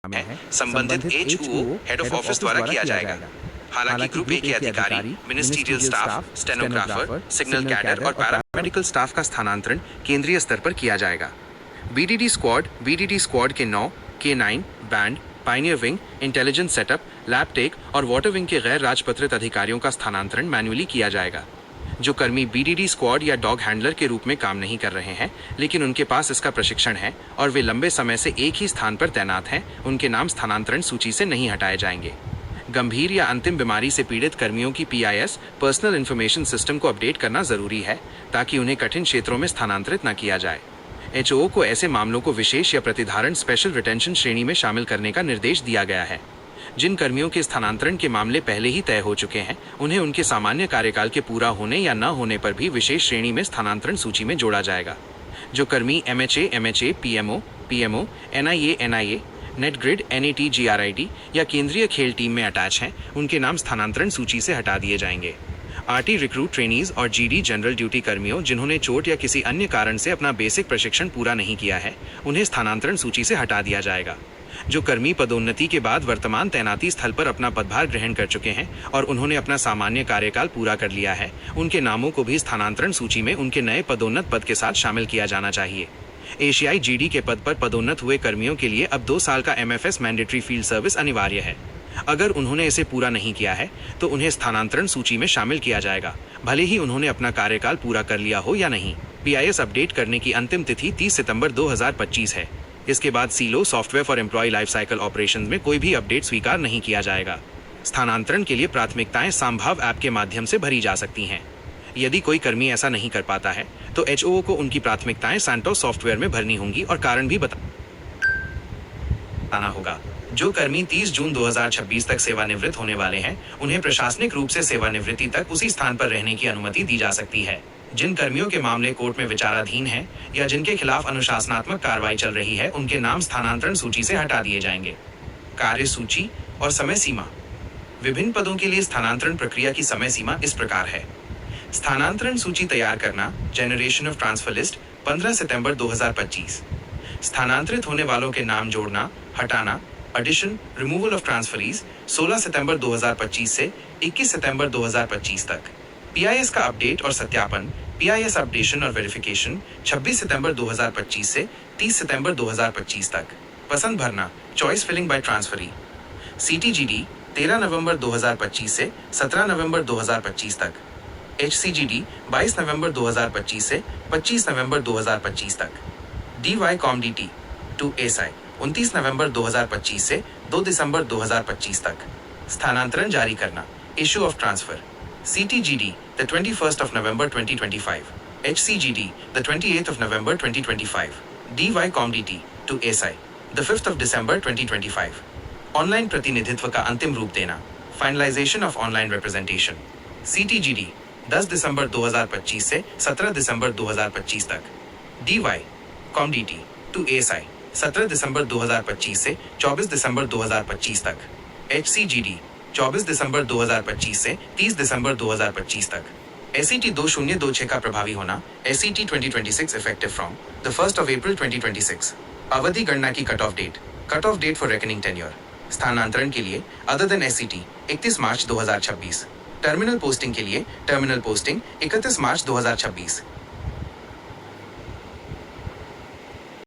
है संबंधित HUO head of office द्वारा किया जाएगा। हालांकि ग्रुप ए के अधिकारी, ministerial staff, stenographer, signal cadre और पैरामेडिकल स्टाफ का स्थानांतरण केंद्रीय स्तर पर किया जाएगा। बीडीडी स्क्वाड के 9, K9, band, pioneer wing, intelligence setup, lab tech और वाटर विंग के गैर राजपत्रित अधिकारियों का स्थानांतरण मैन्युअली किया जाएगा। जो कर्मी बीडीडी स्क्वाड या डॉग हैंडलर के रूप में काम नहीं कर रहे हैं लेकिन उनके पास इसका प्रशिक्षण है और वे लंबे समय से एक ही स्थान पर तैनात हैं, उनके नाम स्थानांतरण सूची से नहीं हटाए जाएंगे। गंभीर या अंतिम बीमारी से पीड़ित कर्मियों की PIS पर्सनल इन्फॉर्मेशन सिस्टम को अपडेट करना जरूरी है ताकि उन्हें कठिन क्षेत्रों में स्थानांतरित न किया जाए। HO को ऐसे मामलों को विशेष या प्रतिधारण स्पेशल रिटेंशन श्रेणी में शामिल करने का निर्देश दिया गया है। जिन कर्मियों के स्थानांतरण के मामले पहले ही तय हो चुके हैं उन्हें उनके सामान्य कार्यकाल के पूरा होने या न होने पर भी विशेष श्रेणी में स्थानांतरण सूची में जोड़ा जाएगा। जो कर्मी MHA, PMO, NIA, NATGRID, NAT, GRID या केंद्रीय खेल टीम में अटैच हैं उनके नाम स्थानांतरण सूची से हटा दिए जाएंगे। RT रिक्रूट ट्रेनीज और GD जनरल ड्यूटी कर्मियों जिन्होंने चोट या किसी अन्य कारण से अपना बेसिक प्रशिक्षण पूरा नहीं किया है उन्हें स्थानांतरण सूची से हटा दिया जाएगा। जो कर्मी पदोन्नति के बाद वर्तमान तैनाती स्थल पर अपना पदभार ग्रहण कर चुके हैं और उन्होंने अपना सामान्य कार्यकाल पूरा कर लिया है उनके नामों को भी स्थानांतरण सूची में उनके नए पदोन्नत पद के साथ शामिल किया जाना चाहिए। एशियाई GD के पद पर पदोन्नत हुए कर्मियों के लिए अब 2 साल का MFS मैंडेटरी फील्ड सर्विस अनिवार्य है। अगर उन्होंने इसे पूरा नहीं किया है तो उन्हें स्थानांतरण सूची में शामिल किया जाएगा, भले ही उन्होंने अपना कार्यकाल पूरा कर लिया हो या नहीं। PIS अपडेट करने की अंतिम तिथि 30 सितंबर 2025 है। इसके बाद सीलो software for employ life cycle operations में कोई भी अपडेट स्वीकार नहीं किया जाएगा। स्थानांतरण के लिए प्राथमिकताएं संभाव ऐप के माध्यम से भरी जा सकती हैं। यदि कोई कर्मी ऐसा नहीं कर पाता है तो HO को उनकी प्राथमिकताएं सैंटोस सॉफ्टवेयर में भरनी होंगी और कारण भी बताना होगा। जो कर्मी 30 जून 2026 तक सेवानिवृत्त होने वाले हैं उन्हें प्रशासनिक रूप से सेवानिवृत्ति तक उसी स्थान पर रहने की अनुमति दी जा सकती है। जिन कर्मियों के मामले कोर्ट में विचाराधीन हैं या जिनके खिलाफ अनुशासनात्मक कार्रवाई चल रही है उनके नाम स्थानांतरण सूची से हटा दिए जाएंगे। कार्य सूची और समय सीमा। विभिन्न पदों के लिए स्थानांतरण प्रक्रिया की समय सीमा इस प्रकार है। स्थानांतरण सूची तैयार करना, जनरेशन ऑफ ट्रांसफर लिस्ट 15 सितंबर 2025। स्थानांतरित होने वालों के नाम जोड़ना, हटाना, एडिशन, रिमूवल ऑफ ट्रांसफरीज 16 सितंबर 2025 से 21 सितंबर 2025 तक। PIS का अपडेट और सत्यापन, PIS अपडेशन और वेरिफिकेशन 26 सितंबर 2025 से 30 सितंबर 2025 तक। पसंद भरना, choice filling by transferee. CTGD 13 नवंबर 2025 से 17 नवंबर 2025 तक। HCGD 22 नवंबर 2025 से 25 नवंबर 2025 तक। DYCOMDT to ASI 29 नवंबर 2025 से 2 दिसंबर 2025 तक। स्थानांतरण जारी करना, issue of transfer. CTGD the 21st of November 2025, HCGD the 28th of November 2025, DYCOMDT to ASI the 5th of December 2025। Online प्रतिनिधित्व का अंतिम रूप देना, finalisation of online representation. CTGD 10 दिसंबर 2025 से 17 दिसंबर 2025 तक। DYCOMDT to ASI 17 दिसंबर 2025 से 24 दिसंबर 2025 तक। HCGD 24 दिसंबर 2025 से 30 दिसंबर 2025 तक। SET 2026 का प्रभावी होना, SET 2026 effective from the 1st of April 2026। अवधि गणना की cut off date for reckoning tenure. स्थानांतरण के लिए अदर देन SET 31 मार्च 2026। टर्मिनल पोस्टिंग के लिए टर्मिनल पोस्टिंग 31 मार्च 2026।